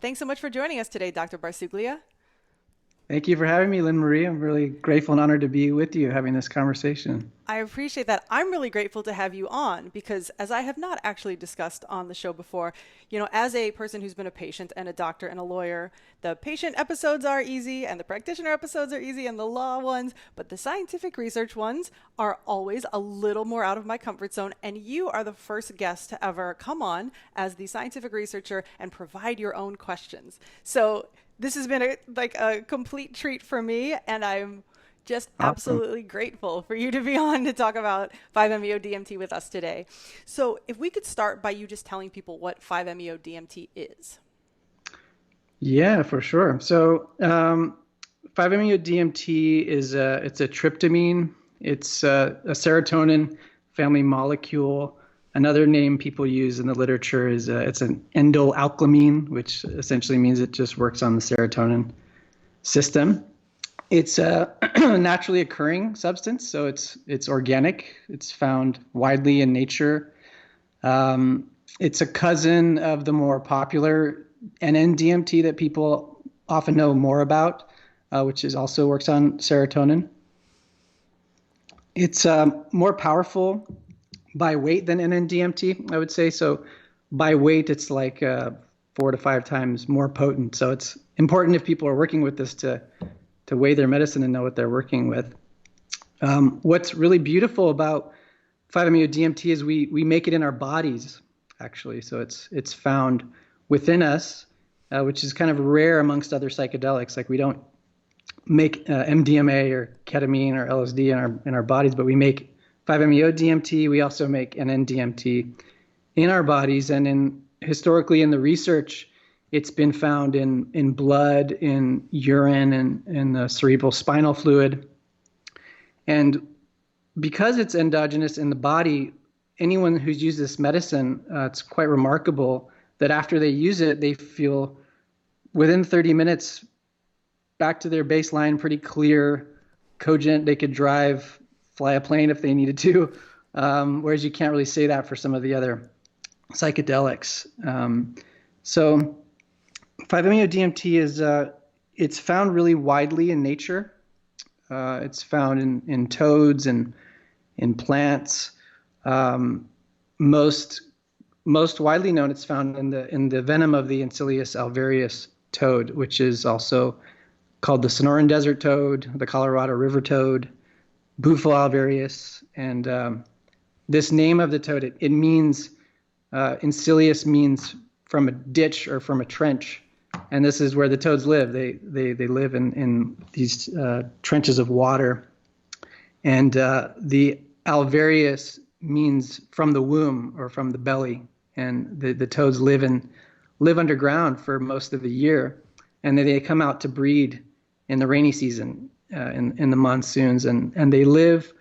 Thanks so much for joining us today, Dr. Barsuglia. Thank you for having me, Lynn Marie. I'm really grateful and honored to be with you having this conversation. I appreciate that. I'm really grateful to have you on because, as I have not actually discussed on the show before, as a person who's been a patient and a doctor and a lawyer, the patient episodes are easy and the practitioner episodes are easy and the law ones, but the scientific research ones are always a little more out of my comfort zone. And you are the first guest to ever come on as the scientific researcher and provide your own questions. So, this has been a complete treat for me, and I'm just Awesome. absolutely grateful for you to be on to talk about 5-MeO DMT with us today. So, if we could start by you just telling people what 5-MeO DMT is. Yeah, for sure. 5-MeO-DMT it's a tryptamine. It's a serotonin family molecule. Another name people use in the literature is it's an endoalkylamine, which essentially means it just works on the serotonin system. It's a naturally occurring substance, so it's organic. It's found widely in nature. It's a cousin of the more popular NN-DMT that people often know more about, which is also works on serotonin. It's more powerful by weight than NN-DMT, I would say. So by weight, it's like 4 to 5 times more potent. So it's important if people are working with this to weigh their medicine and know what they're working with. What's really beautiful about 5-MeO-DMT is we make it in our bodies, actually. So it's found within us, which is kind of rare amongst other psychedelics. Like we don't make MDMA or ketamine or LSD in our bodies, but we make 5-MeO-DMT. We also make NN-DMT in our bodies, and historically in the research, it's been found in blood, in urine, and in the cerebral spinal fluid. And because it's endogenous in the body, anyone who's used this medicine, it's quite remarkable that after they use it, they feel within 30 minutes back to their baseline, pretty clear, cogent. They could drive, fly a plane if they needed to, whereas you can't really say that for some of the other psychedelics. So 5-MeO-DMT it's found really widely in nature. It's found in toads and in plants. Most widely known, it's found in the venom of the Ancilius alvarius toad, which is also called the Sonoran Desert toad, the Colorado River toad, Bufo alvarius, and this name of the toad it means Ancilius means from a ditch or from a trench, and this is where the toads live. They live in these trenches of water, and the alvarius means from the womb or from the belly, and the toads live underground for most of the year, and then they come out to breed in the rainy season, in the monsoons, and they live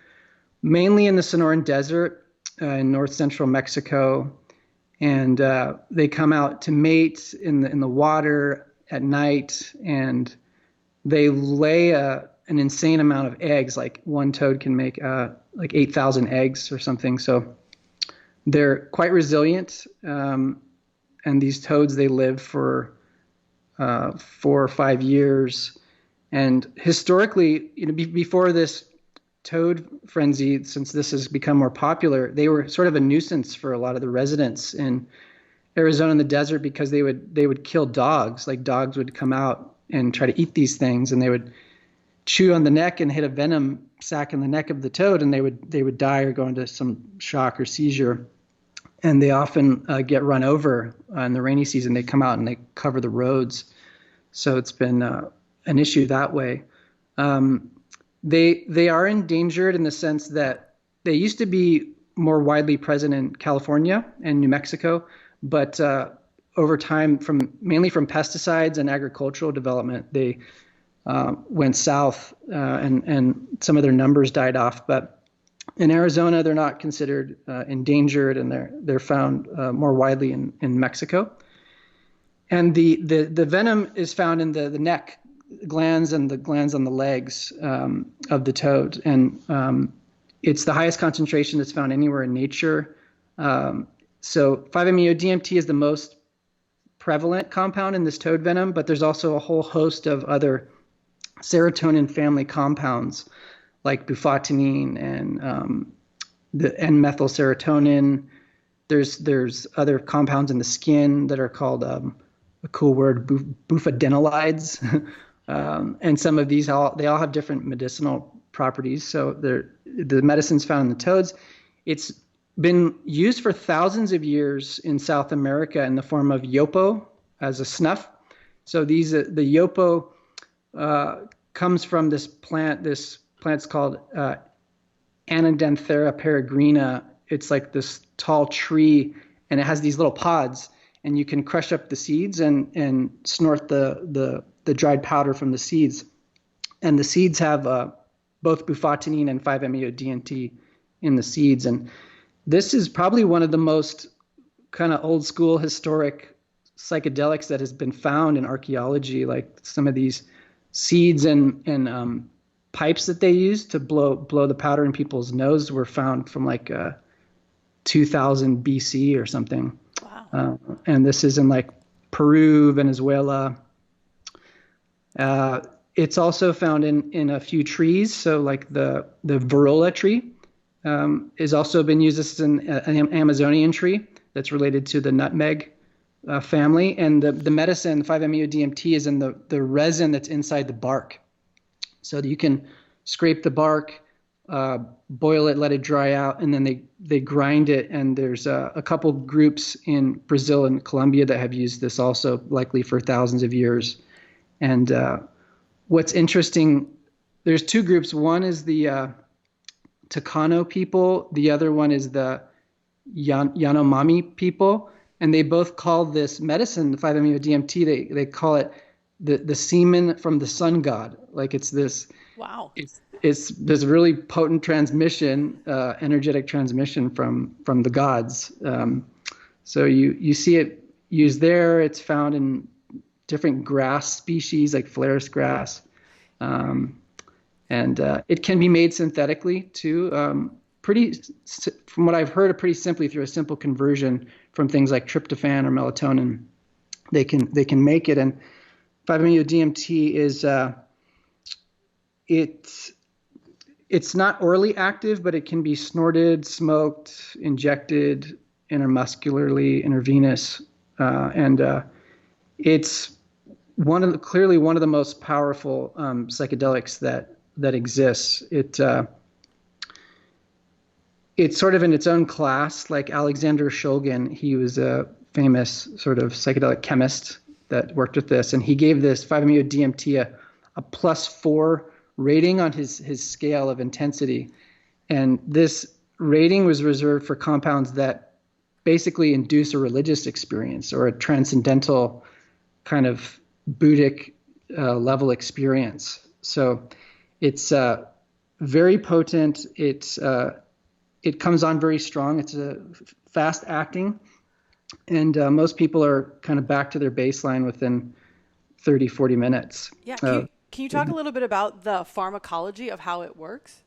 mainly in the Sonoran Desert in north central Mexico, and they come out to mate in the water at night, and they lay an insane amount of eggs. Like one toad can make like 8,000 eggs or something. So they're quite resilient, and these toads they live for 4 or 5 years. And historically, before this toad frenzy, since this has become more popular, they were sort of a nuisance for a lot of the residents in Arizona in the desert because they would kill dogs. Like dogs would come out and try to eat these things, and they would chew on the neck and hit a venom sac in the neck of the toad, and they would die or go into some shock or seizure. And they often get run over in the rainy season. They come out and they cover the roads. So it's been an issue that way. They are endangered in the sense that they used to be more widely present in California and New Mexico, but over time, mainly from pesticides and agricultural development, they went south, and some of their numbers died off. But in Arizona, they're not considered endangered, and they're found more widely in Mexico. And the venom is found in the neck glands and the glands on the legs of the toad. And it's the highest concentration that's found anywhere in nature. So 5-MeO-DMT is the most prevalent compound in this toad venom, but there's also a whole host of other serotonin family compounds like bufotenine and the N-methylserotonin. There's other compounds in the skin that are called a cool word, bufadinolides, and some of these they all have different medicinal properties. So the medicines found in the toads, it's been used for thousands of years in South America in the form of yopo as a snuff. So the yopo comes from this plant. This plant's called Anadenthera peregrina. It's like this tall tree, and it has these little pods, and you can crush up the seeds and snort the dried powder from the seeds. And the seeds have both bufotenine and 5-MeO-DMT in the seeds. And this is probably one of the most kind of old school historic psychedelics that has been found in archaeology. Like some of these seeds and pipes that they used to blow the powder in people's nose were found from like 2000 BC or something. Wow. And this is in like Peru, Venezuela. It's also found in a few trees. So like the Varroa tree is also been used as an Amazonian tree that's related to the nutmeg family. And the medicine, 5-MeO-DMT, is in the resin that's inside the bark. So you can scrape the bark, boil it, let it dry out, and then they grind it. And there's a couple groups in Brazil and Colombia that have used this also, likely for thousands of years. And what's interesting, there's two groups. One is the Takano people. The other one is the Yanomami people. And they both call this medicine, the 5-MeO-DMT, they call it the semen from the sun god. Like it's this. Wow. It's this really potent transmission, energetic transmission from the gods. So you see it used there. It's found in different grass species like Phalaris grass. And it can be made synthetically too. From what I've heard, pretty simply through a simple conversion from things like tryptophan or melatonin, they can make it. And 5-MeO-DMT is it's not orally active, but it can be snorted, smoked, injected intramuscularly, intravenous, and it's clearly one of the most powerful psychedelics that exists. It's sort of in its own class. Like Alexander Shulgin, he was a famous sort of psychedelic chemist that worked with this, and he gave this 5-MeO-DMT a +4 rating on his scale of intensity. And this rating was reserved for compounds that basically induce a religious experience or a transcendental kind of Buddhic level experience. So it's very potent. It comes on very strong. It's a fast acting, and most people are kind of back to their baseline within 30, 40 minutes. Yeah. Can you talk a little bit about the pharmacology of how it works?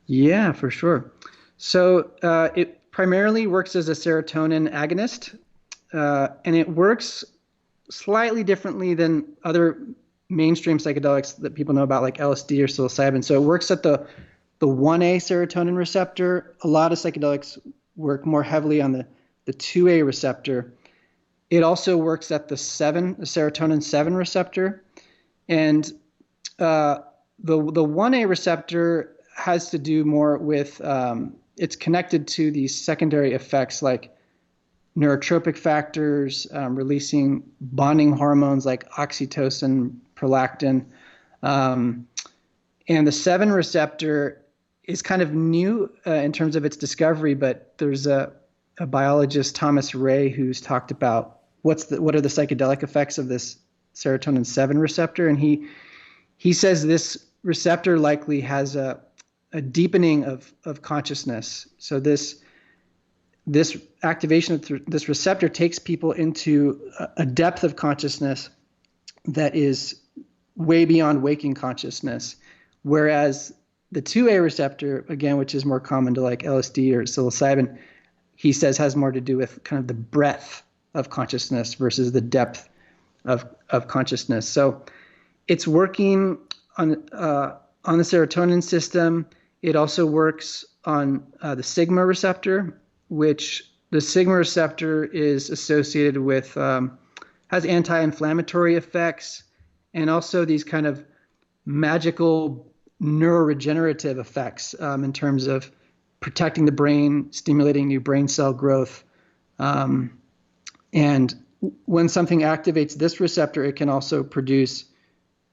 Yeah, for sure. So it primarily works as a serotonin agonist, and it works slightly differently than other mainstream psychedelics that people know about, like LSD or psilocybin. So it works at the 1A serotonin receptor. A lot of psychedelics work more heavily on the 2A receptor. It also works at the serotonin 7 receptor. And the 1A receptor has to do more with, it's connected to these secondary effects like neurotropic factors, releasing bonding hormones like oxytocin, prolactin. And the 7 receptor is kind of new in terms of its discovery, but there's a biologist, Thomas Ray, who's talked about what are the psychedelic effects of this serotonin 7 receptor. And he says this receptor likely has a deepening of consciousness. So this activation of this receptor takes people into a depth of consciousness that is way beyond waking consciousness. Whereas the 2A receptor, again, which is more common to like LSD or psilocybin, he says has more to do with kind of the breadth of consciousness versus the depth of consciousness. So it's working on the serotonin system. It also works on the sigma receptor, which the sigma receptor is associated with, has anti-inflammatory effects, and also these kind of magical neuroregenerative effects in terms of protecting the brain, stimulating new brain cell growth. And when something activates this receptor, it can also produce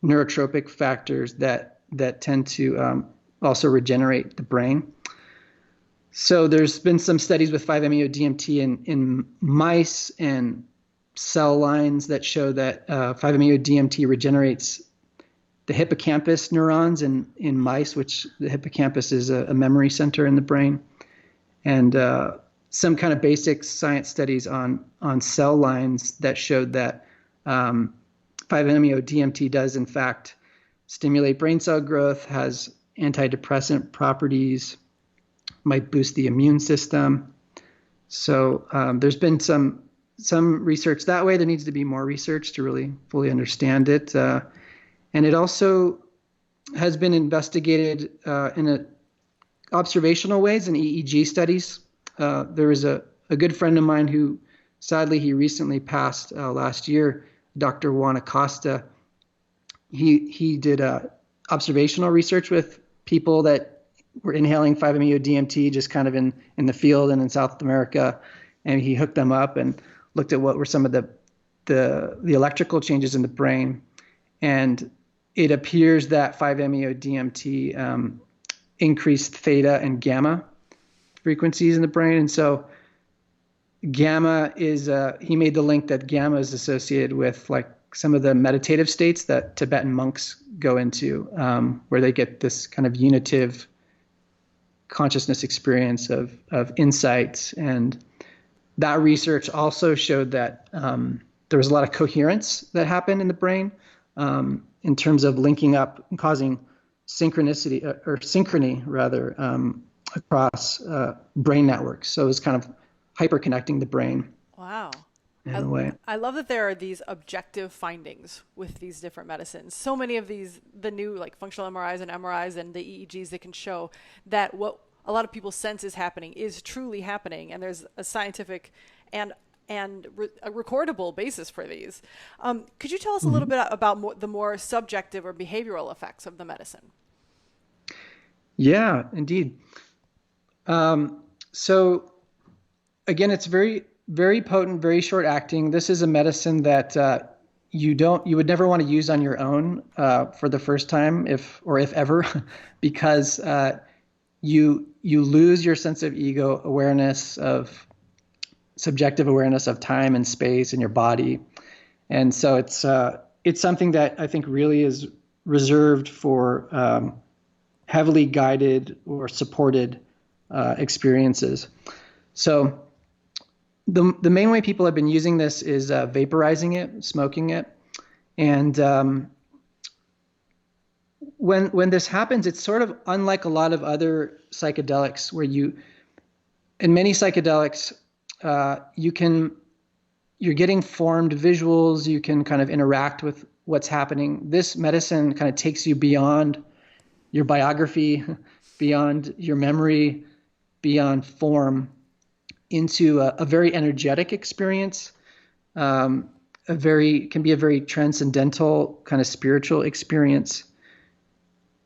neurotropic factors that tend to also regenerate the brain. So there's been some studies with 5-MeO-DMT in mice and cell lines that show that 5-MeO-DMT regenerates the hippocampus neurons in mice, which the hippocampus is a memory center in the brain. And some kind of basic science studies on cell lines that showed that 5-MeO-DMT does in fact stimulate brain cell growth, has antidepressant properties, might boost the immune system. So there's been some research that way. There needs to be more research to really fully understand it. And it also has been investigated in observational ways in EEG studies. There was a good friend of mine who, sadly, he recently passed last year, Dr. Juan Acosta. He did observational research with people that were inhaling 5-MeO-DMT just kind of in the field and in South America, and he hooked them up and looked at what were some of the electrical changes in the brain. And it appears that 5-MeO-DMT increased theta and gamma frequencies in the brain. And so gamma is, he made the link that gamma is associated with like some of the meditative states that Tibetan monks go into, where they get this kind of unitive consciousness experience of insights. And that research also showed that there was a lot of coherence that happened in the brain in terms of linking up and causing synchronicity or synchrony rather across brain networks. So it was kind of hyperconnecting the brain. Wow. In a way. I love that there are these objective findings with these different medicines. So many of these, the new like functional MRIs and MRIs and the EEGs that can show that what a lot of people sense is happening is truly happening. And there's a scientific and a recordable basis for these. Could you tell us a little bit about the more subjective or behavioral effects of the medicine? Yeah, indeed. So again, it's very, very potent, very short acting. This is a medicine that you would never want to use on your own for the first time, if ever, because you lose your sense of ego awareness, of subjective awareness of time and space in your body. And so it's something that I think really is reserved for heavily guided or supported experiences. So the main way people have been using this is vaporizing it, smoking it. And when this happens, it's sort of unlike a lot of other psychedelics where in many psychedelics, you're getting formed visuals, you can kind of interact with what's happening. This medicine kind of takes you beyond your biography, beyond your memory, beyond form, into a very energetic experience, can be a very transcendental kind of spiritual experience.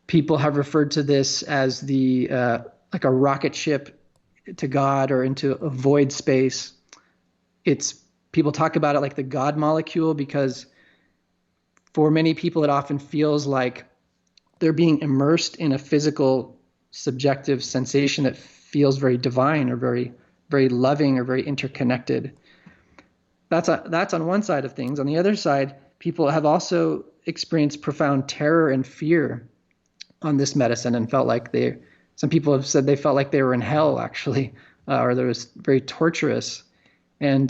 People have referred to this as like a rocket ship to God or into a void space. People talk about it like the God molecule, because for many people it often feels like they're being immersed in a physical, subjective sensation that feels very divine or very, very loving or very interconnected. That's on one side of things. On the other side, people have also experienced profound terror and fear on this medicine and felt like some people have said they felt like they were in hell, actually, or there was very torturous. And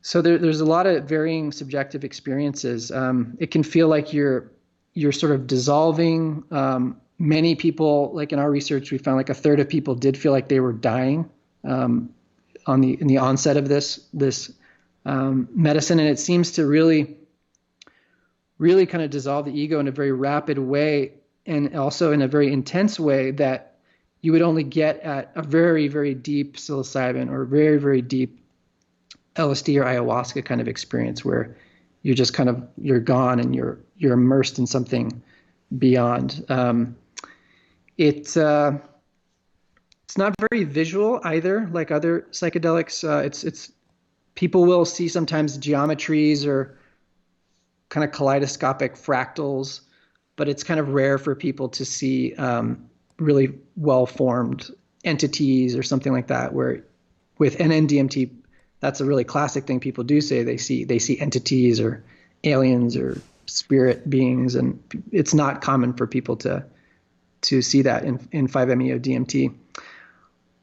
so there's a lot of varying subjective experiences. It can feel like you're sort of dissolving. Many people, like in our research, we found like a third of people did feel like they were dying. in the onset of this medicine, and it seems to really kind of dissolve the ego in a very rapid way, and also in a very intense way that you would only get at a very, very deep psilocybin or very, very deep LSD or ayahuasca kind of experience, where you're just you're gone and you're immersed in something beyond. It's not very visual either, like other psychedelics. It's people will see sometimes geometries or kind of kaleidoscopic fractals, but it's kind of rare for people to see really well-formed entities or something like that. Where with NN-DMT, that's a really classic thing people do say. They see entities or aliens or spirit beings, and it's not common for people to see that in 5-MeO-DMT.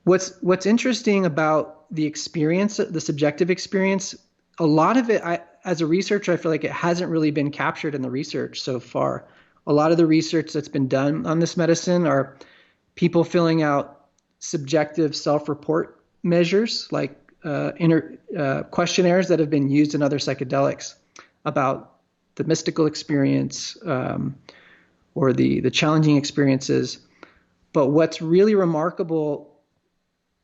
What's interesting about the experience, the subjective experience, a lot of it, as a researcher, I feel like it hasn't really been captured in the research so far. A lot of the research that's been done on this medicine are people filling out subjective self-report measures, like questionnaires that have been used in other psychedelics about the mystical experience or the challenging experiences. But what's really remarkable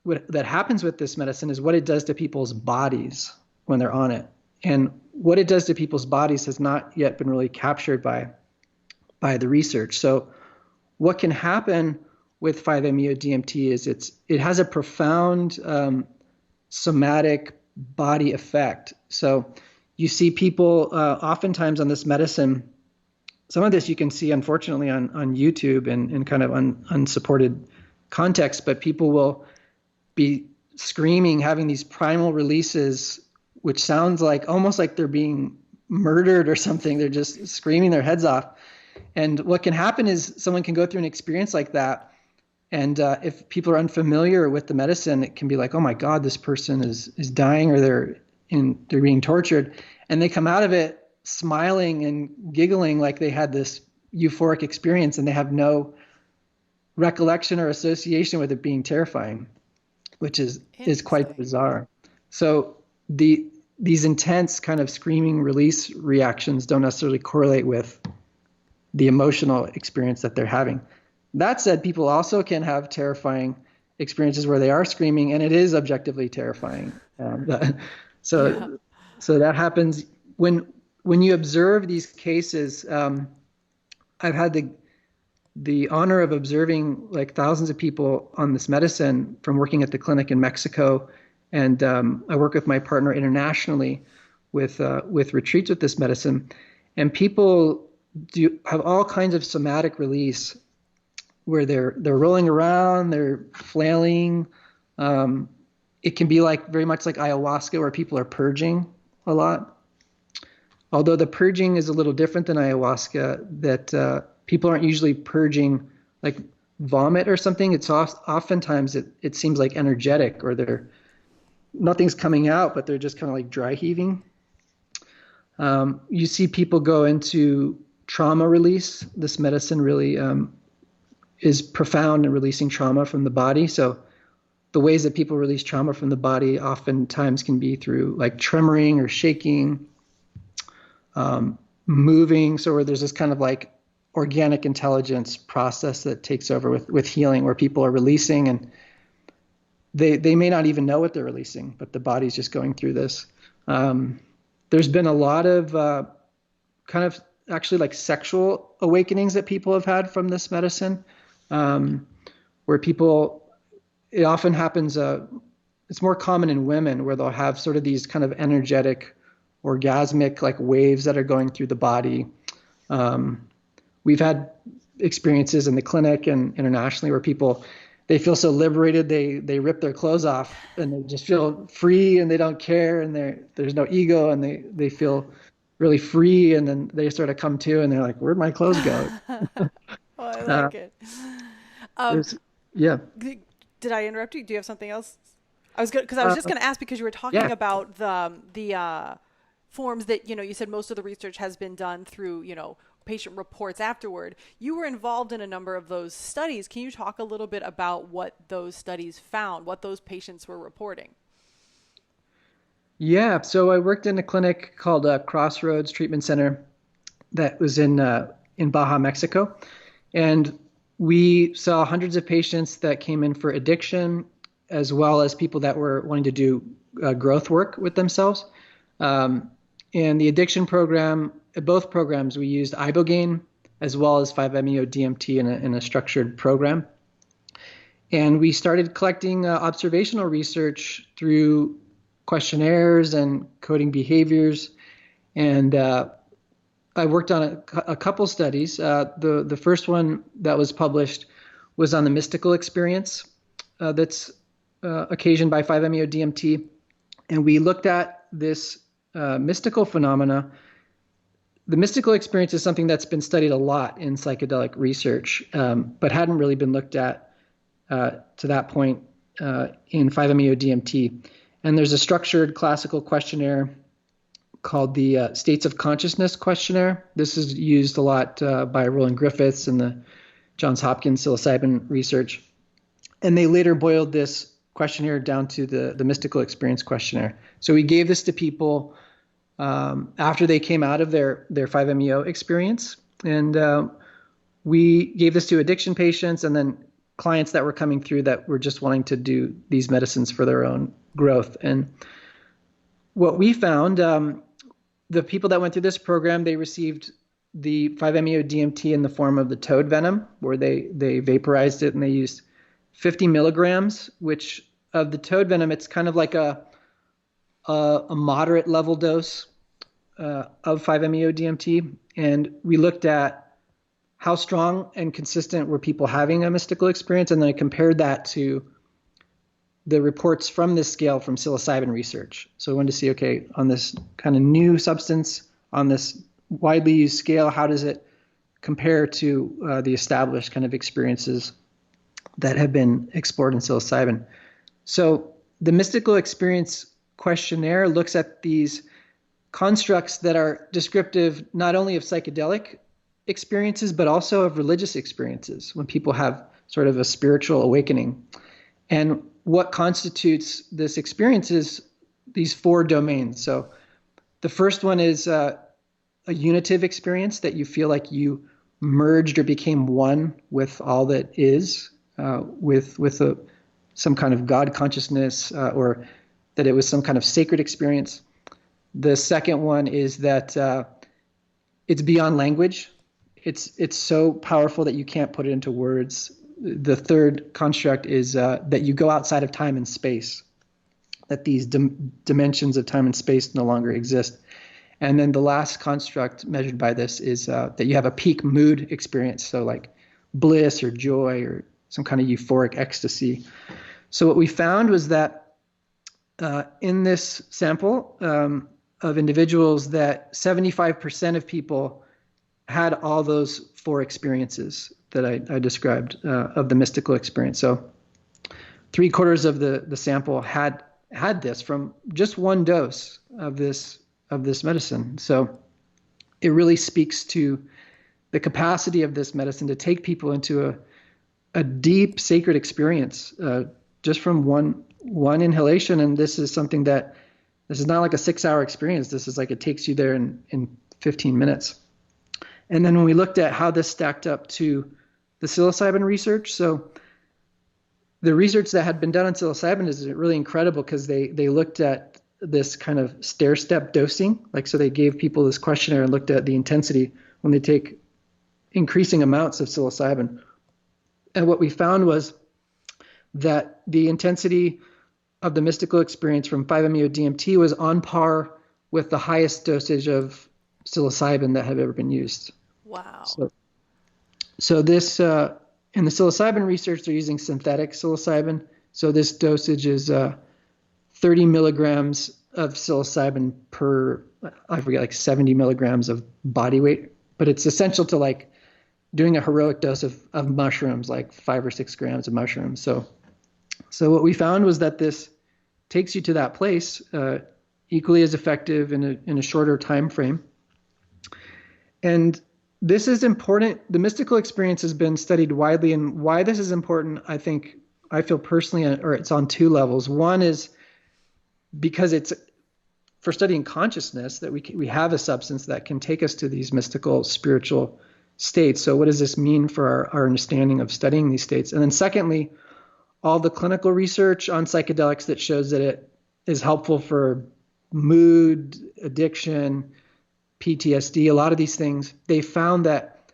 that happens with this medicine is what it does to people's bodies when they're on it. And what it does to people's bodies has not yet been really captured by the research. So what can happen with 5-MeO-DMT is it has a profound somatic body effect. So you see people oftentimes on this medicine. Some of this you can see, unfortunately, on YouTube and in kind of unsupported context, but people will be screaming, having these primal releases, which sounds like almost like they're being murdered or something. They're just screaming their heads off. And what can happen is someone can go through an experience like that. And if people are unfamiliar with the medicine, it can be like, oh my God, this person is dying, or they're being tortured. And they come out of it smiling and giggling like they had this euphoric experience, and they have no recollection or association with it being terrifying, which is quite bizarre. So these intense kind of screaming release reactions don't necessarily correlate with the emotional experience that they're having. That said, people also can have terrifying experiences where they are screaming, and it is objectively terrifying. So that happens when you observe these cases. I've had the honor of observing like thousands of people on this medicine from working at the clinic in Mexico, and I work with my partner internationally with retreats with this medicine, and people have all kinds of somatic release where they're rolling around, they're flailing. It can be like very much like ayahuasca, where people are purging a lot. Although the purging is a little different than ayahuasca, that people aren't usually purging like vomit or something. It's oftentimes it seems like energetic, or nothing's coming out, but they're just kind of like dry heaving. You see people go into trauma release. This medicine really is profound in releasing trauma from the body. So the ways that people release trauma from the body oftentimes can be through like tremoring or shaking, moving. So where there's this kind of like organic intelligence process that takes over with healing, where people are releasing, and they may not even know what they're releasing, but the body's just going through this. There's been a lot of kind of actually like sexual awakenings that people have had from this medicine, where it often happens, it's more common in women, where they'll have sort of these kind of energetic, orgasmic like waves that are going through the body. We've had experiences in the clinic and internationally where they feel so liberated, they rip their clothes off and they just feel free, and they don't care, and there's no ego, and they feel really free, and then they sort of come to and they're like, where'd my clothes go? Oh, I like it. Yeah. Did I interrupt you? Do you have something else? I was good, because I was just going to ask, because you were talking about the forms that, you said most of the research has been done through, patient reports afterward. You were involved in a number of those studies. Can you talk a little bit about what those studies found, what those patients were reporting? Yeah, so I worked in a clinic called Crossroads Treatment Center that was in Baja, Mexico, and we saw hundreds of patients that came in for addiction, as well as people that were wanting to do growth work with themselves. Um, in the addiction program, both programs, we used ibogaine as well as 5-MeO DMT in a structured program. And we started collecting observational research through questionnaires and coding behaviors. And I worked on a couple studies. The first one that was published was on the mystical experience that's occasioned by 5-MeO DMT. And we looked at this mystical phenomena. The mystical experience is something that's been studied a lot in psychedelic research, but hadn't really been looked at to that point in 5-MeO DMT. And there's a structured classical questionnaire called the States of Consciousness questionnaire. This is used a lot by Roland Griffiths and the Johns Hopkins psilocybin research. And they later boiled this questionnaire down to the mystical experience questionnaire. So we gave this to people after they came out of their 5-MeO experience. And we gave this to addiction patients and then clients that were coming through that were just wanting to do these medicines for their own growth. And what we found, the people that went through this program, they received the 5-MeO DMT in the form of the toad venom, where they vaporized it and they used 50 milligrams, which of the toad venom, it's kind of like a moderate level dose of 5-MeO DMT. And we looked at how strong and consistent were people having a mystical experience, and then I compared that to the reports from this scale from psilocybin research. So I wanted to see, okay, on this kind of new substance, on this widely used scale, how does it compare to the established kind of experiences that have been explored in psilocybin? So the mystical experience questionnaire looks at these constructs that are descriptive not only of psychedelic experiences, but also of religious experiences when people have sort of a spiritual awakening. And what constitutes this experience is these four domains. So the first one is a unitive experience that you feel like you merged or became one with all that is, with some kind of God consciousness, or that it was some kind of sacred experience. The second one is that it's beyond language. It's so powerful that you can't put it into words. The third construct is that you go outside of time and space, that these dimensions of time and space no longer exist. And then the last construct measured by this is that you have a peak mood experience, so like bliss or joy or some kind of euphoric ecstasy. So what we found was that in this sample of individuals, that 75% of people had all those four experiences that I described of the mystical experience. So 3/4 of the sample had this from just one dose of this medicine. So it really speaks to the capacity of this medicine to take people into a deep sacred experience just from one inhalation. And this is something that this is not like a 6-hour experience. This is like it takes you there in 15 minutes. And then when we looked at how this stacked up to the psilocybin research, so the research that had been done on psilocybin is really incredible because they looked at this kind of stair-step dosing. Like, so they gave people this questionnaire and looked at the intensity when they take increasing amounts of psilocybin. And what we found was that the intensity of the mystical experience from 5-MeO DMT was on par with the highest dosage of psilocybin that had ever been used. Wow. So this in the psilocybin research, they're using synthetic psilocybin. So this dosage is 30 milligrams of psilocybin per, I forget, like 70 milligrams of body weight. But it's essential to like doing a heroic dose of mushrooms, like 5 or 6 grams of mushrooms. So what we found was that this takes you to that place equally as effective in a shorter time frame. And this is important. The mystical experience has been studied widely, and why this is important, I feel personally, or it's on 2 levels. One is because it's for studying consciousness, that we have a substance that can take us to these mystical spiritual states. So what does this mean for our understanding of studying these states? And then secondly, all the clinical research on psychedelics that shows that it is helpful for mood, addiction, PTSD, a lot of these things, they found that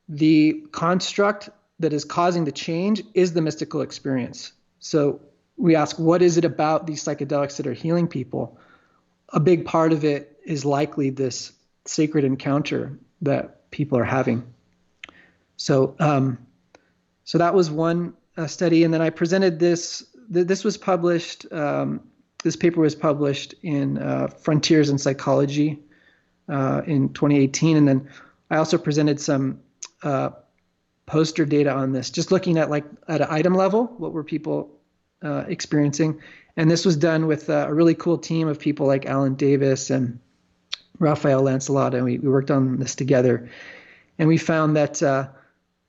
the construct that is causing the change is the mystical experience. So we ask, what is it about these psychedelics that are healing people? A big part of it is likely this sacred encounter that people are having. So, so that was one study, and then I presented this. This was published. This paper was published in Frontiers in Psychology in 2018, and then I also presented some poster data on this, just looking at like at an item level, what were people experiencing. And this was done with a really cool team of people like Alan Davis and Raphael Lancelot, and we worked on this together. And we found that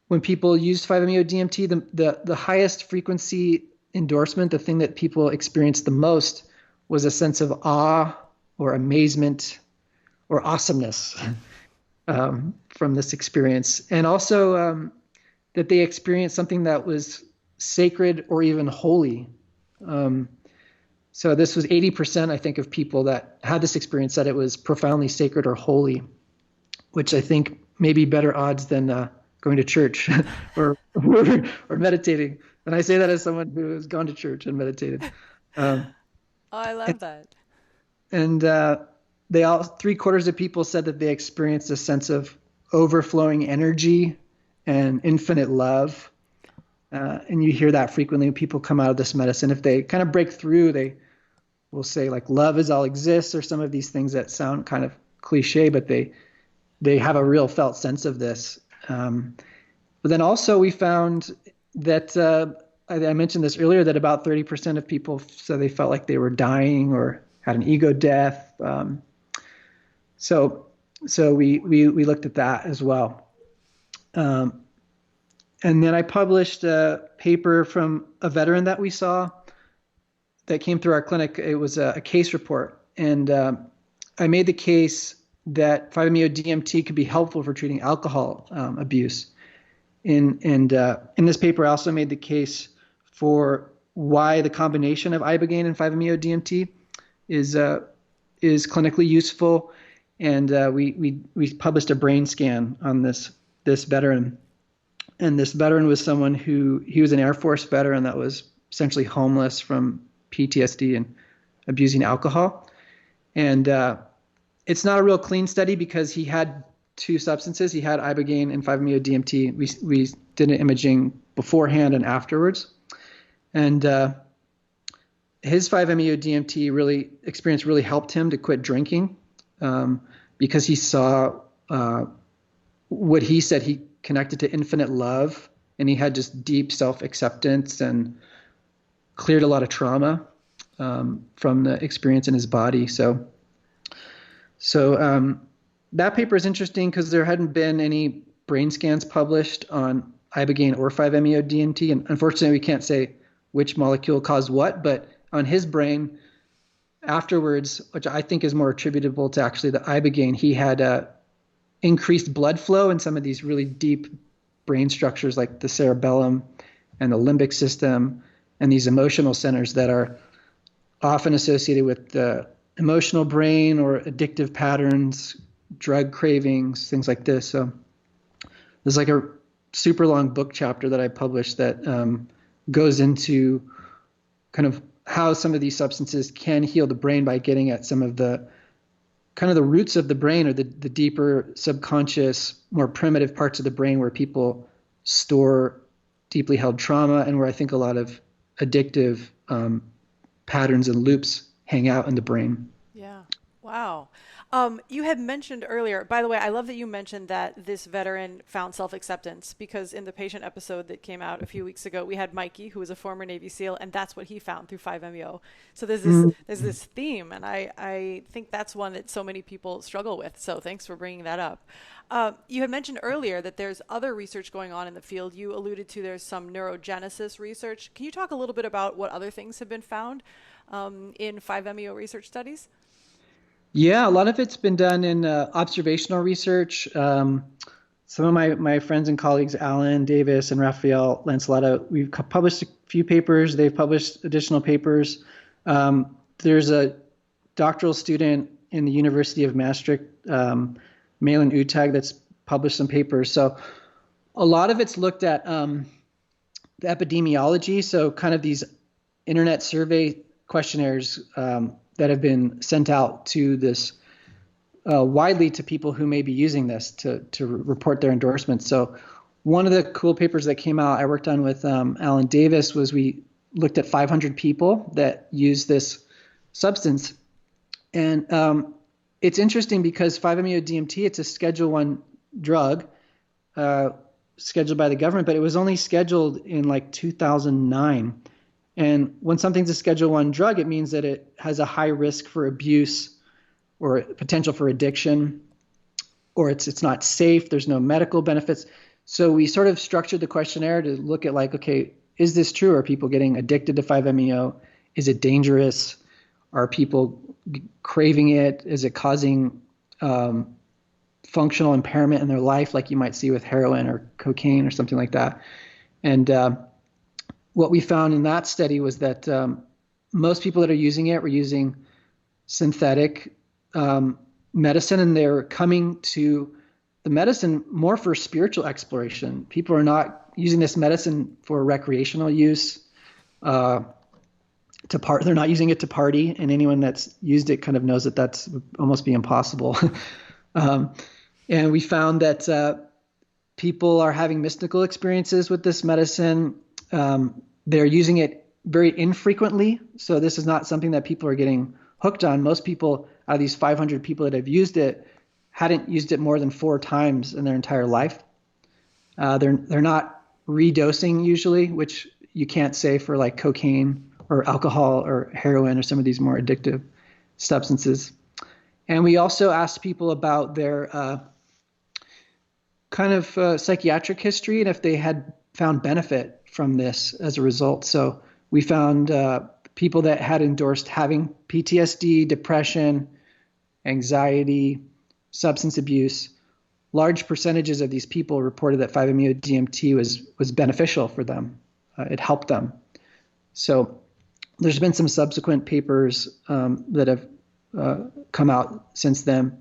when people used 5-MeO-DMT, the highest frequency endorsement, the thing that people experienced the most, was a sense of awe or amazement or awesomeness from this experience. And also that they experienced something that was sacred or even holy. So this was 80%, I think, of people that had this experience said it was profoundly sacred or holy, which I think may be better odds than going to church or meditating. And I say that as someone who has gone to church and meditated. Oh, I love that. And they all, 3/4 of people said that they experienced a sense of overflowing energy and infinite love. And you hear that frequently when people come out of this medicine. If they kind of break through, they will say like love is all exists, or some of these things that sound kind of cliche, but they have a real felt sense of this. But then also we found that, I mentioned this earlier, that about 30% of people said they felt like they were dying or had an ego death. So we looked at that as well. And then I published a paper from a veteran that we saw that came through our clinic. It was a case report. And I made the case that 5-MeO-DMT could be helpful for treating alcohol abuse. In this paper, I also made the case for why the combination of ibogaine and 5-MeO-DMT is clinically useful. And we published a brain scan on this veteran. And this veteran was someone he was an Air Force veteran that was essentially homeless from PTSD and abusing alcohol. And it's not a real clean study because he had two substances. He had ibogaine and 5-MeO-DMT. We did an imaging beforehand and afterwards. And his 5-MeO-DMT experience really helped him to quit drinking because he saw what he said he connected to infinite love, and he had just deep self-acceptance and cleared a lot of trauma from the experience in his body. So that paper is interesting because there hadn't been any brain scans published on ibogaine or 5-MeO-DMT, and unfortunately we can't say which molecule caused what, but on his brain afterwards, which I think is more attributable to actually the ibogaine, he had increased blood flow in some of these really deep brain structures like the cerebellum and the limbic system and these emotional centers that are often associated with the emotional brain or addictive patterns, drug cravings, things like this. So there's like a super long book chapter that I published that goes into kind of how some of these substances can heal the brain by getting at some of the kind of the roots of the brain, or the deeper subconscious, more primitive parts of the brain where people store deeply held trauma and where I think a lot of addictive patterns and loops hang out in the brain. Yeah. Wow. You had mentioned earlier, by the way, I love that you mentioned that this veteran found self-acceptance, because in the patient episode that came out a few weeks ago, we had Mikey, who was a former Navy SEAL, and that's what he found through 5-MeO. So there's this theme, and I think that's one that so many people struggle with. So thanks for bringing that up. You had mentioned earlier that there's other research going on in the field. You alluded to there's some neurogenesis research. Can you talk a little bit about what other things have been found in 5-MeO research studies? Yeah, a lot of it's been done in observational research. Some of my friends and colleagues, Alan Davis and Raphael Lancelotto, we've published a few papers. They've published additional papers. There's a doctoral student in the University of Maastricht, Malin Utag, that's published some papers. So a lot of it's looked at the epidemiology, so kind of these internet survey questionnaires that have been sent out to this widely to people who may be using this to report their endorsements. So one of the cool papers that came out I worked on with Alan Davis was we looked at 500 people that use this substance. And it's interesting because 5-MeO-DMT, it's a Schedule 1 drug scheduled by the government, but it was only scheduled in like 2009. And when something's a Schedule 1 drug, it means that it has a high risk for abuse or potential for addiction, or it's not safe, there's no medical benefits. So we sort of structured the questionnaire to look at like, okay, is this true? Are people getting addicted to 5-MeO? Is it dangerous? Are people craving it? Is it causing functional impairment in their life like you might see with heroin or cocaine or something like that? And what we found in that study was that most people that are using it were using synthetic medicine, and they're coming to the medicine more for spiritual exploration. People are not using this medicine for recreational use. They're not using it to party, and anyone that's used it kind of knows that that's almost be impossible. And we found that people are having mystical experiences with this medicine. They're using it very infrequently, so this is not something that people are getting hooked on. Most people out of these 500 people that have used it hadn't used it more than 4 times in their entire life. They're not redosing usually, which you can't say for like cocaine or alcohol or heroin or some of these more addictive substances. And we also asked people about their kind of psychiatric history and if they had found benefit from this as a result. So we found people that had endorsed having PTSD, depression, anxiety, substance abuse. Large percentages of these people reported that 5-MeO-DMT was beneficial for them. It helped them. So there's been some subsequent papers that have come out since then.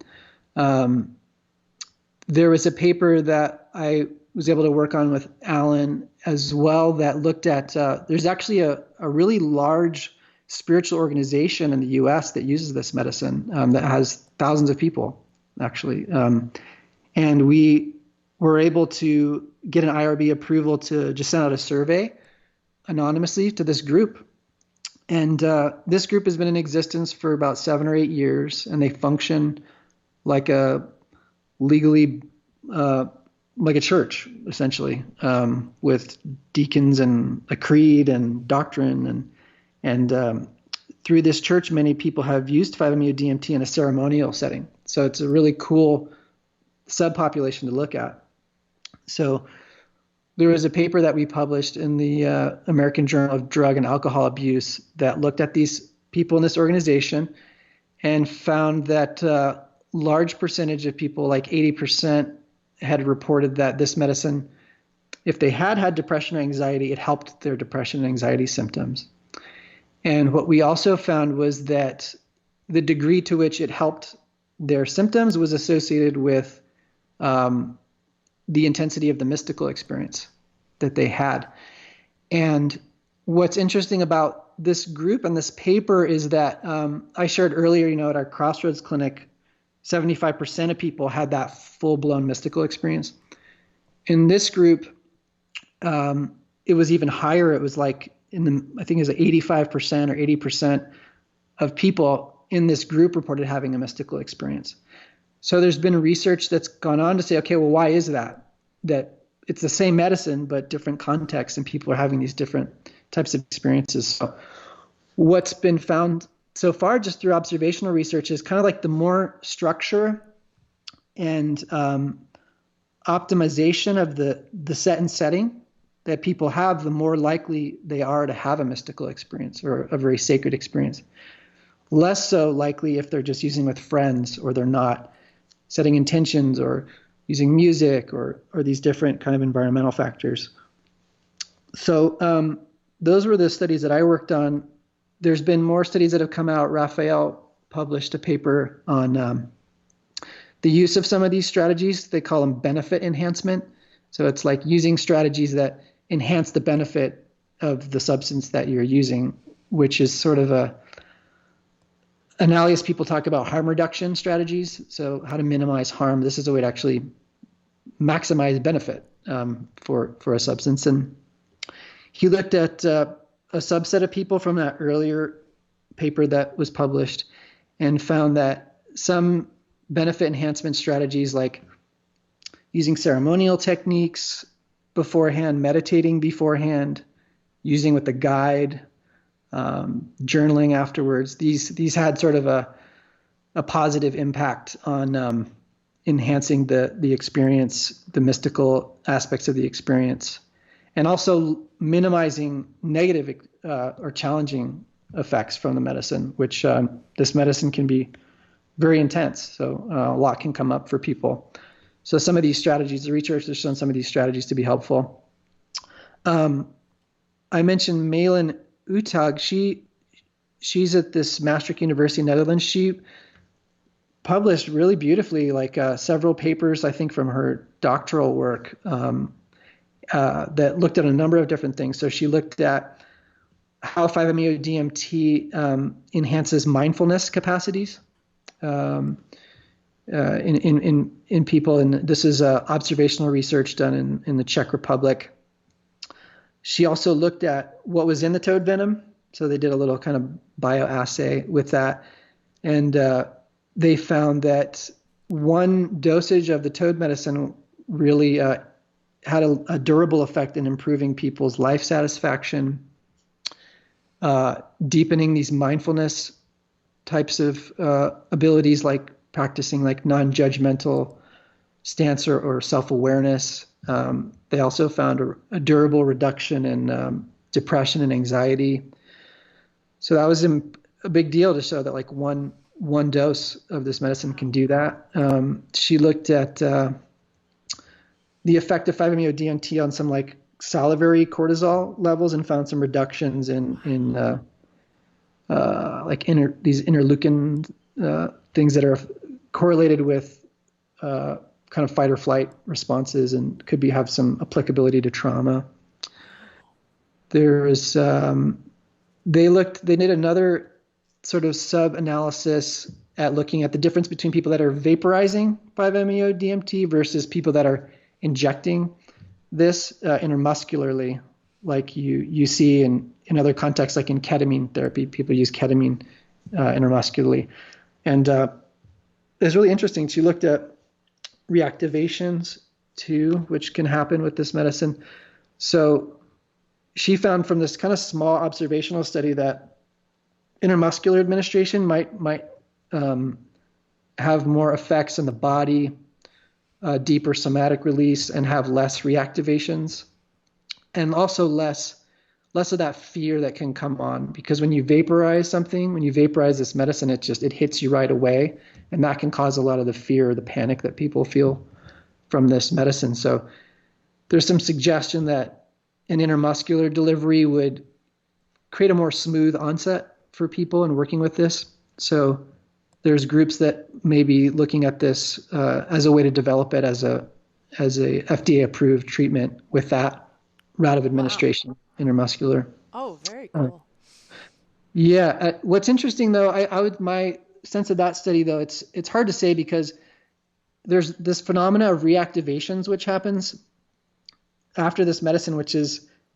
There was a paper that I was able to work on with Alan as well that looked at, there's actually a really large spiritual organization in the US that uses this medicine that has thousands of people, actually. And we were able to get an IRB approval to just send out a survey anonymously to this group. And this group has been in existence for about 7 or 8 years, and they function like a legally, like a church, essentially, with deacons and a creed and doctrine. And through this church, many people have used 5-MeO-DMT in a ceremonial setting. So it's a really cool subpopulation to look at. So there was a paper that we published in the American Journal of Drug and Alcohol Abuse that looked at these people in this organization and found that large percentage of people, like 80%, had reported that this medicine, if they had depression or anxiety, it helped their depression and anxiety symptoms. And what we also found was that the degree to which it helped their symptoms was associated with the intensity of the mystical experience that they had. And what's interesting about this group and this paper is that I shared earlier, at our Crossroads clinic, 75% of people had that full-blown mystical experience. In this group, it was even higher. It was like I think it was 85% or 80% of people in this group reported having a mystical experience. So there's been research that's gone on to say, okay, well, why is that? That it's the same medicine, but different contexts, and people are having these different types of experiences. So what's been found so far just through observational research is kind of like the more structure and optimization of the set and setting that people have, the more likely they are to have a mystical experience or a very sacred experience. less so likely if they're just using with friends or they're not setting intentions or using music or these different kind of environmental factors. So those were the studies that I worked on. There's been more studies that have come out. Raphael published a paper on the use of some of these strategies. They call them benefit enhancement. So it's like using strategies that enhance the benefit of the substance that you're using, which is sort of a analogous. People talk about harm reduction strategies. So how to minimize harm. This is a way to actually maximize benefit for a substance. And he looked at a subset of people from that earlier paper that was published and found that some benefit enhancement strategies like using ceremonial techniques beforehand, meditating beforehand, using with the guide, journaling afterwards, these had sort of a positive impact on enhancing the experience, the mystical aspects of the experience, and also minimizing negative or challenging effects from the medicine, which this medicine can be very intense. So a lot can come up for people. So some of these strategies, the research has shown some of these strategies to be helpful. I mentioned Malin Utag. She's at this Maastricht University in Netherlands. She published really beautifully, like several papers, I think, from her doctoral work that looked at a number of different things. So she looked at how 5-MeO-DMT enhances mindfulness capacities in people, and this is observational research done in the Czech Republic. She also looked at what was in the toad venom, so they did a little kind of bioassay with that, and they found that one dosage of the toad medicine really had a durable effect in improving people's life satisfaction, deepening these mindfulness types of abilities, like practicing like non-judgmental stance or self-awareness. They also found a durable reduction in depression and anxiety. So that was a big deal to show that like one dose of this medicine can do that. She looked at the effect of 5-MeO-DMT on some like salivary cortisol levels and found some reductions in these interleukin things that are correlated with kind of fight or flight responses and could have some applicability to trauma. There's they did another sort of sub-analysis at looking at the difference between people that are vaporizing 5-MeO-DMT versus people that are injecting this intramuscularly, like you see in other contexts, like in ketamine therapy. People use ketamine intramuscularly. And it's really interesting. She looked at reactivations too, which can happen with this medicine. So she found from this kind of small observational study that intramuscular administration might have more effects in the body, deeper somatic release, and have less reactivations, and also less of that fear that can come on. Because when you vaporize something, when you vaporize this medicine, it hits you right away, and that can cause a lot of the fear, the panic that people feel from this medicine. So there's some suggestion that an intramuscular delivery would create a more smooth onset for people in working with this. So there's groups that may be looking at this as a way to develop it as a FDA approved treatment with that route of administration. Wow. Intramuscular. Oh, very cool. Yeah. What's interesting though, my sense of that study though, it's hard to say because there's this phenomena of reactivations which happens after this medicine,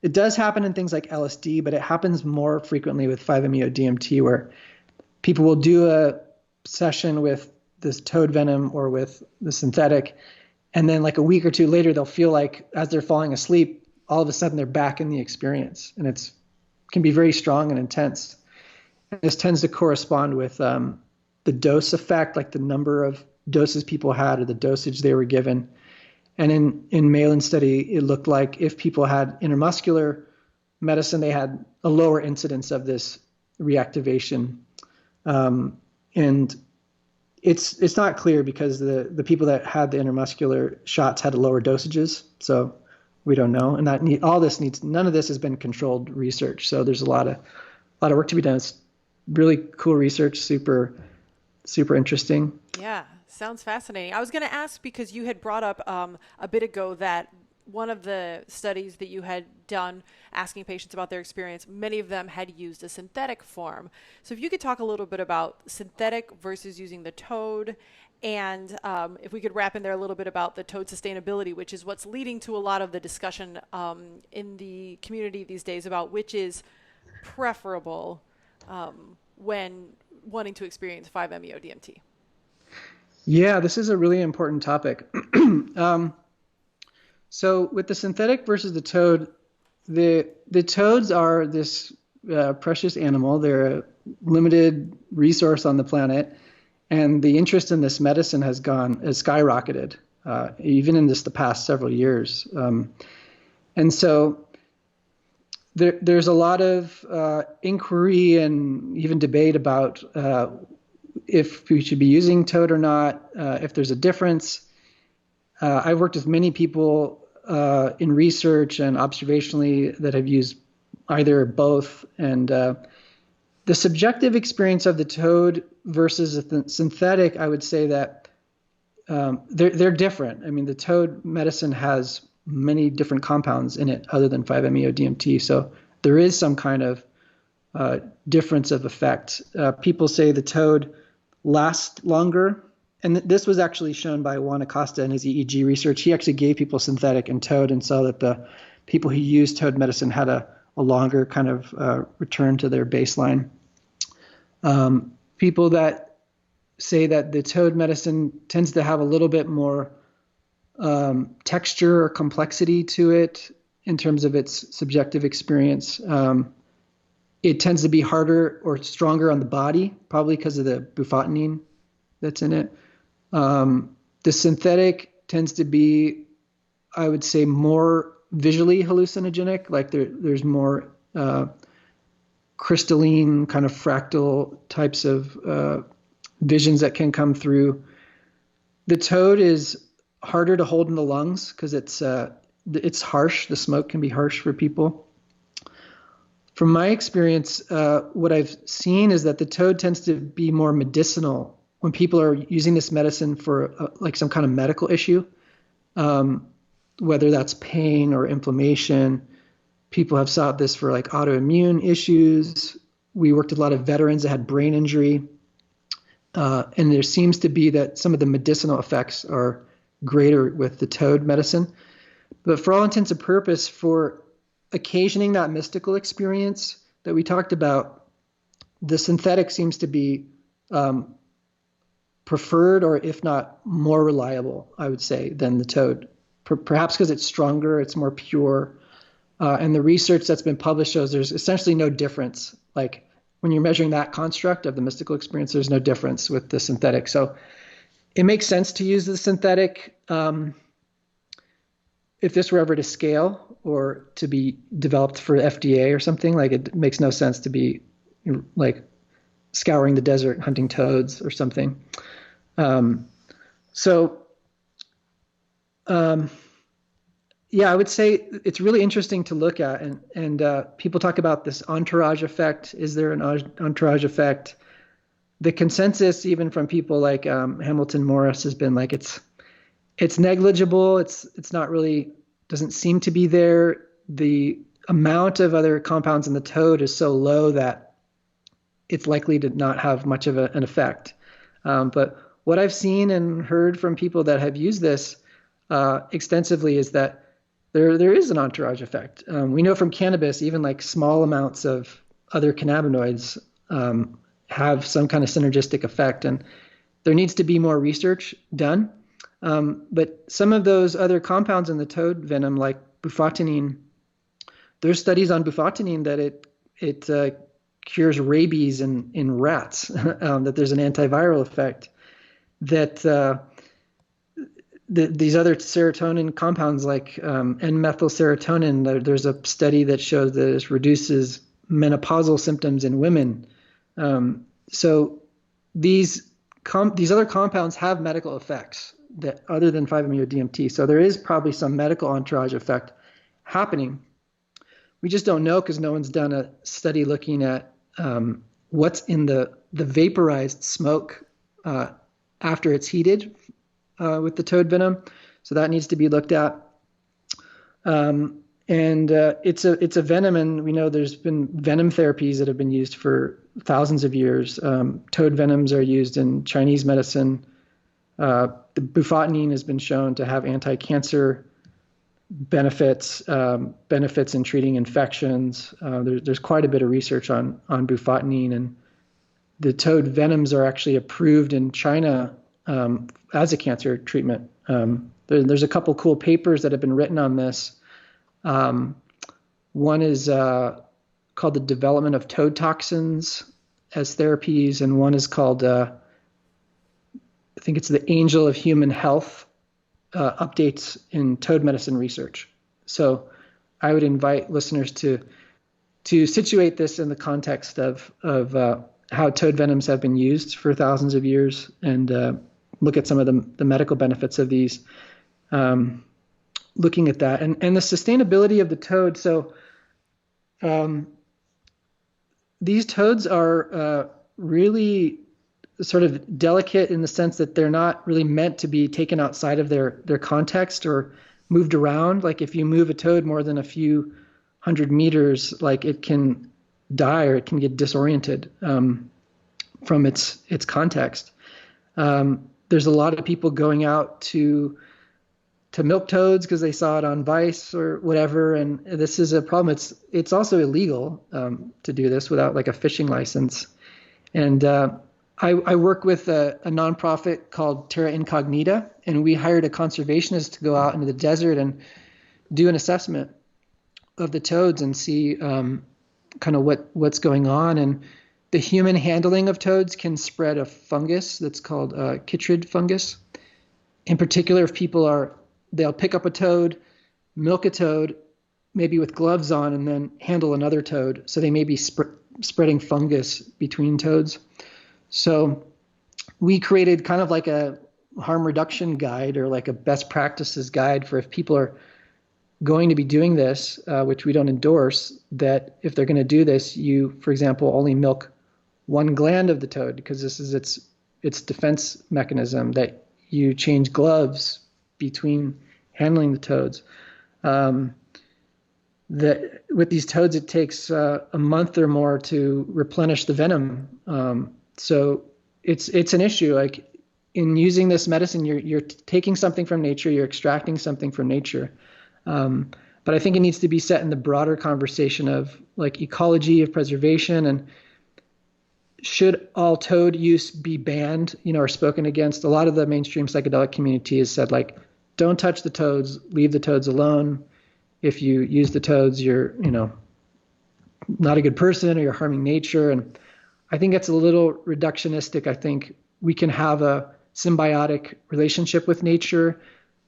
it does happen in things like LSD, but it happens more frequently with 5-MeO-DMT, where people will do a session with this toad venom or with the synthetic, and then like a week or two later, they'll feel like as they're falling asleep, all of a sudden they're back in the experience, and can be very strong and intense. And this tends to correspond with the dose effect, like the number of doses people had or the dosage they were given. And in Malin's study, it looked like if people had intramuscular medicine, they had a lower incidence of this reactivation And it's not clear because the people that had the intramuscular shots had lower dosages, so we don't know. And none of this has been controlled research. So there's a lot of work to be done. It's really cool research, super interesting. Yeah, sounds fascinating. I was going to ask because you had brought up a bit ago that one of the studies that you had done asking patients about their experience, many of them had used a synthetic form. So if you could talk a little bit about synthetic versus using the toad, and if we could wrap in there a little bit about the toad sustainability, which is what's leading to a lot of the discussion in the community these days about which is preferable when wanting to experience 5-MeO DMT. Yeah, this is a really important topic. So with the synthetic versus the toad, the toads are this precious animal. They're a limited resource on the planet, and the interest in this medicine has skyrocketed, even in the past several years. And so there's a lot of inquiry and even debate about if we should be using toad or not, if there's a difference. I've worked with many people in research and observationally that have used either or both. And the subjective experience of the toad versus the synthetic, I would say that they're different. I mean, the toad medicine has many different compounds in it other than 5-MeO DMT. So there is some kind of difference of effect. People say the toad lasts longer. And this was actually shown by Juan Acosta in his EEG research. He actually gave people synthetic and toad and saw that the people who used toad medicine had a longer kind of return to their baseline. People that say that the toad medicine tends to have a little bit more texture or complexity to it in terms of its subjective experience. It tends to be harder or stronger on the body, probably because of the bufotenine that's in it. The synthetic tends to be, I would say, more visually hallucinogenic. Like there's more crystalline kind of fractal types of visions that can come through. The toad is harder to hold in the lungs because it's harsh. The smoke can be harsh for people. From my experience, what I've seen is that the toad tends to be more medicinal when people are using this medicine for like some kind of medical issue, whether that's pain or inflammation. People have sought this for like autoimmune issues. We worked with a lot of veterans that had brain injury. And there seems to be that some of the medicinal effects are greater with the toad medicine. But for all intents and purposes, for occasioning that mystical experience that we talked about, the synthetic seems to be preferred, or if not more reliable, I would say, than the toad. Perhaps because it's stronger, it's more pure. And the research that's been published shows there's essentially no difference. Like when you're measuring that construct of the mystical experience, there's no difference with the synthetic. So it makes sense to use the synthetic. If this were ever to scale or to be developed for FDA or something, like it makes no sense to be like scouring the desert hunting toads or something. Yeah, I would say it's really interesting to look at, and people talk about this entourage effect. Is there an entourage effect? The consensus, even from people like Hamilton Morris, has been like it's negligible. It's not really, doesn't seem to be there. The amount of other compounds in the toad is so low that it's likely to not have much of an effect. But what I've seen and heard from people that have used this extensively is that there is an entourage effect. We know from cannabis, even like small amounts of other cannabinoids have some kind of synergistic effect, and there needs to be more research done. But some of those other compounds in the toad venom, like bufotenine, there's studies on bufotenine that it cures rabies in rats, that there's an antiviral effect, that these other serotonin compounds like N-methylserotonin, there's a study that shows that it reduces menopausal symptoms in women. So these other compounds have medical effects that other than 5-MeO-DMT. So there is probably some medical entourage effect happening. We just don't know because no one's done a study looking at what's in the vaporized smoke after it's heated with the toad venom. So that needs to be looked at. It's a venom, and we know there's been venom therapies that have been used for thousands of years. Toad venoms are used in Chinese medicine. The bufotenine has been shown to have anti-cancer benefits in treating infections. There's quite a bit of research on bufotenine, and the toad venoms are actually approved in China as a cancer treatment. There's a couple cool papers that have been written on this. One is called The Development of Toad Toxins as Therapies, and one is called, I think it's The Angel of Human Health, Updates in Toad Medicine Research. So I would invite listeners to situate this in the context of how toad venoms have been used for thousands of years, and look at some of the medical benefits of these. Looking at that and the sustainability of the toad. So these toads are really sort of delicate in the sense that they're not really meant to be taken outside of their context or moved around. Like if you move a toad more than a few hundred meters, like it can die or it can get disoriented from its context. There's a lot of people going out to milk toads because they saw it on Vice or whatever, and this is a problem. It's also illegal to do this without like a fishing license. And I work with a nonprofit called Terra Incognita, and we hired a conservationist to go out into the desert and do an assessment of the toads and see kind of what's going on. And the human handling of toads can spread a fungus that's called chytrid fungus. In particular, if people they'll pick up a toad, milk a toad, maybe with gloves on, and then handle another toad. So they may be spreading fungus between toads. So we created kind of like a harm reduction guide or like a best practices guide for if people are going to be doing this, which we don't endorse, that if they're going to do this, you, for example, only milk one gland of the toad because this is its defense mechanism, that you change gloves between handling the toads. That with these toads, it takes a month or more to replenish the venom. So it's an issue. Like in using this medicine, you're taking something from nature, you're extracting something from nature. But I think it needs to be set in the broader conversation of like ecology of preservation, and should all toad use be banned, or spoken against? A lot of the mainstream psychedelic community has said, like, don't touch the toads, leave the toads alone. If you use the toads, you're, not a good person or you're harming nature. And I think it's a little reductionistic. I think we can have a symbiotic relationship with nature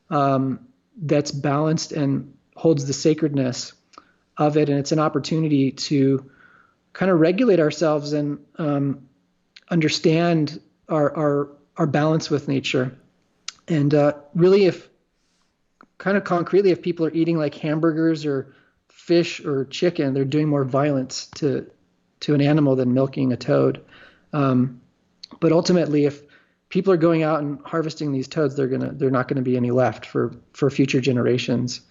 that's balanced and holds the sacredness of it. And it's an opportunity to kind of regulate ourselves and understand our balance with nature. And really, if concretely, if people are eating like hamburgers or fish or chicken, they're doing more violence to an animal than milking a toad. But ultimately, if people are going out and harvesting these toads, they're not gonna be any left for future generations.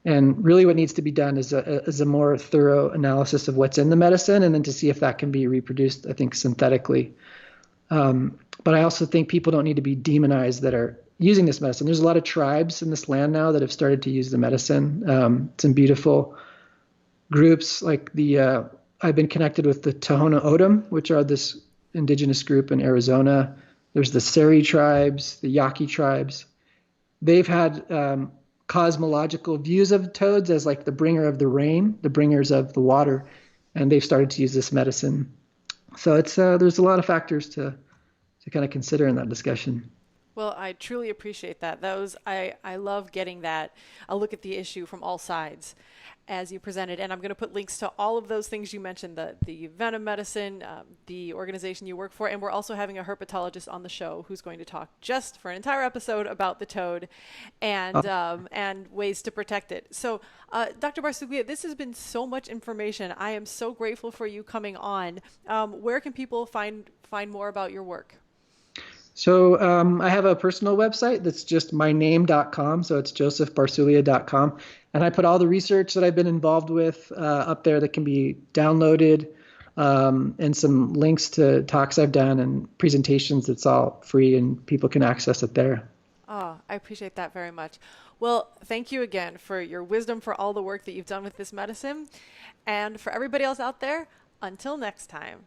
And really what needs to be done is a more thorough analysis of what's in the medicine, and then to see if that can be reproduced, I think, synthetically. But I also think people don't need to be demonized that are using this medicine. There's a lot of tribes in this land now that have started to use the medicine. Some beautiful groups like I've been connected with the Tohono O'odham, which are this indigenous group in Arizona. There's the Seri tribes, the Yaqui tribes. They've had cosmological views of toads as like the bringer of the rain, the bringers of the water, and they've started to use this medicine. So it's there's a lot of factors to kind of consider in that discussion. Well, I truly appreciate that. I love getting that a look at the issue from all sides as you presented. And I'm going to put links to all of those things you mentioned, the venom medicine, the organization you work for. And we're also having a herpetologist on the show who's going to talk just for an entire episode about the toad and ways to protect it. So, Dr. Barsuglia, this has been so much information. I am so grateful for you coming on. Where can people find more about your work? So I have a personal website that's just myname.com. So it's josephbarsuglia.com. And I put all the research that I've been involved with up there that can be downloaded, and some links to talks I've done and presentations. It's all free and people can access it there. Oh, I appreciate that very much. Well, thank you again for your wisdom, for all the work that you've done with this medicine. And for everybody else out there, until next time.